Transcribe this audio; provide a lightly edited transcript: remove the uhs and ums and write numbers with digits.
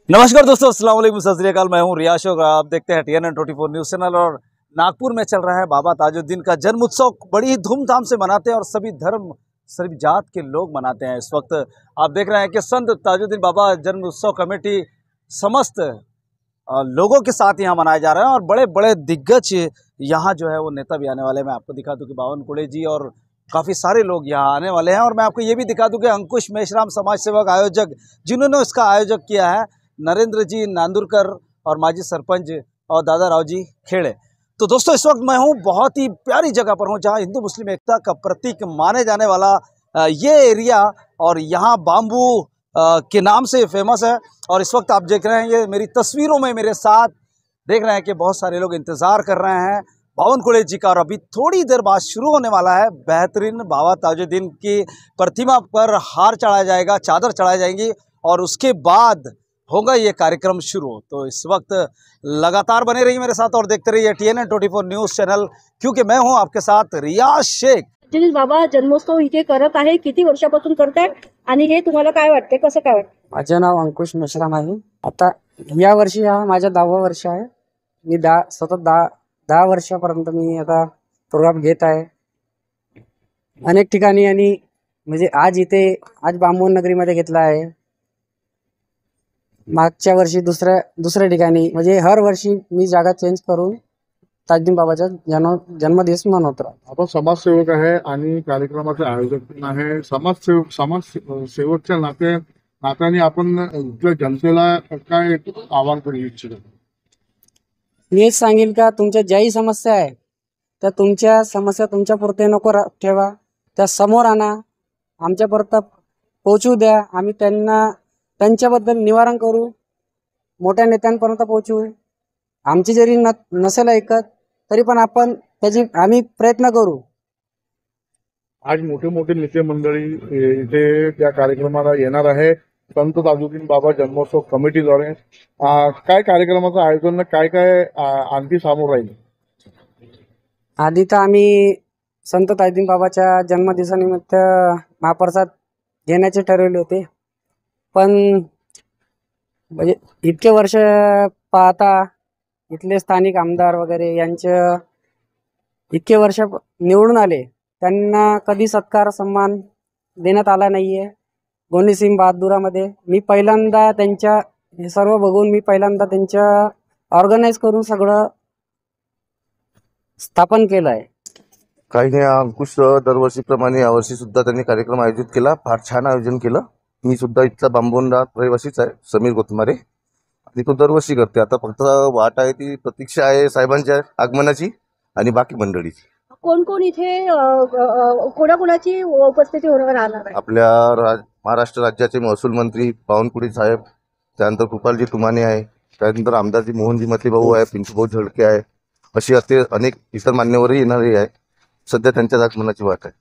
नमस्कार दोस्तों, अस्सलाम वालेकुम, सत श्री अकाल। मैं हूं रियाज और आप देखते हैं TNN24 न्यूज़ चैनल। और नागपुर में चल रहा है बाबा ताजुद्दीन का जन्म उत्सव। बड़ी ही धूमधाम से मनाते हैं और सभी धर्म सभी जात के लोग मनाते हैं। इस वक्त आप देख रहे हैं कि संत ताजुद्दीन बाबा जन्म उत्सव कमेटी समस्त लोगों के साथ यहाँ मनाया जा रहा है और बड़े बड़े दिग्गज यहाँ जो है वो नेता भी आने वाले हैं। मैं आपको दिखा दूँ कि बावनकुळे जी और काफ़ी सारे लोग यहाँ आने वाले हैं। और मैं आपको ये भी दिखा दूँ कि अंकुश मेश्राम समाज सेवक आयोजक जिन्होंने इसका आयोजक किया है, नरेंद्र जी नांदुरकर और माजी सरपंच और दादा राव जी खेड़े। तो दोस्तों, इस वक्त मैं हूँ बहुत ही प्यारी जगह पर हूँ जहाँ हिंदू मुस्लिम एकता का प्रतीक माने जाने वाला ये एरिया और यहाँ बाम्बू के नाम से फेमस है। और इस वक्त आप देख रहे हैं, ये मेरी तस्वीरों में मेरे साथ देख रहे हैं कि बहुत सारे लोग इंतज़ार कर रहे हैं बावनकुळे जी का। और अभी थोड़ी देर बाद शुरू होने वाला है बेहतरीन बाबा ताजुद्दीन की प्रतिमा पर हार चढ़ाया जाएगा, चादर चढ़ाई जाएंगी और उसके बाद होगा ये कार्यक्रम शुरू। तो इस वक्त लगातार बने रहिए मेरे साथ और देखते रहिए TNN24 न्यूज़ चैनल, क्योंकि मैं हूं आपके साथ रियाज शेख। ताजुद्दीन बाबा जन्मोत्सव इथे करत आहे, किती वर्षापासून करताय आणि हे तुम्हाला काय वाटते, कसं काय वाटतं? माझे नाव अंकुश मेश्राम आहे। आता या वर्षी हा माझा 10वा वर्ष आहे। मी सतत 10 वर्षापर्यंत मी आता प्रोग्राम घेत आहे अनेक ठिकाणी। आणि म्हणजे आज बांबू नगरीमध्ये घेतला आहे, मागच्या वर्षी दुसऱ्या ठिकाणी। म्हणजे हर वर्षी मी जागा चेंज करून ताजुद्दीन बाबाचा जन्मदिवस मनवतो। आपण समाजसेवक आहे आणि कार्यक्रमाचे आयोजक पण आहे। समाजसेवकच्या नात्याने आपण इथल्या जनतेला काय आवाहन करू इच्छितो? मी हेच सांगेल का तुमच्या ज्याही समस्या आहे त्या तुमच्या समस्या तुमच्या पुरते नको ठेवा, त्या समोर आणा, आमच्यापर्यंत पोहोचू द्या। आम्ही त्यांच्याबद्दल निवारण करू, मोठ्या नेत्यांपर्यंत पोहोचू। आमची जरी नसेल ऐकत तरी पण आम्ही प्रयत्न करू। आज मोठे मोठे नेते मंडळी इथे त्या कार्यक्रमाला येणार आहे संत ताजुद्दीन बाबा जन्मोत्सव कमिटीद्वारे। काय कार्यक्रमाचं आयोजन काय आणखी समोर राहील? आधी तर आम्ही संत ताजुद्दीन बाबाच्या जन्मदिवसानिमित्त महाप्रसाद घेण्याचे ठरवले होते, पण म्हणजे इतके वर्ष पाहता इथले स्थानिक आमदार वगैरे यांचे इतके वर्ष निवडून आले, त्यांना कधी सत्कार सन्मान देण्यात आला नाहीये। गोंडी सिंह बहादुरामध्ये मी पहिल्यांदा हे सर्व बघून मी पहिल्यांदा त्यांच्या ऑर्गनाइज करून सगळं स्थापन केलं आहे। काही नाही, अंकुश दरवर्षीप्रमाणे यावर्षी सुद्धा त्यांनी कार्यक्रम आयोजित केला। फार छान आयोजन केलं। मी सुद्धा इथला बांबोंडा रहिवासीच आहे, समीर गोतमारे, आणि तो दरवर्षी करते। आता फक्त वाट आहे, ती प्रतीक्षा आहे साहेबांच्या आगमनाची आणि बाकी मंडळीची। कोण कोण इथे कोणाकोणाची उपस्थिती राहणार आहे? आपल्या महाराष्ट्र राज्याचे महसूल मंत्री बावनकुळे साहेब, त्यानंतर कृपालजी तुमाने आहे, त्यानंतर आमदारजी मोहनजी मथलीभाऊ आहे, पिंटूभाऊ झळके आहे, अशी अनेक इतर मान्यवरही येणारे आहे। सध्या त्यांच्याच आगमनाची वाट आहे।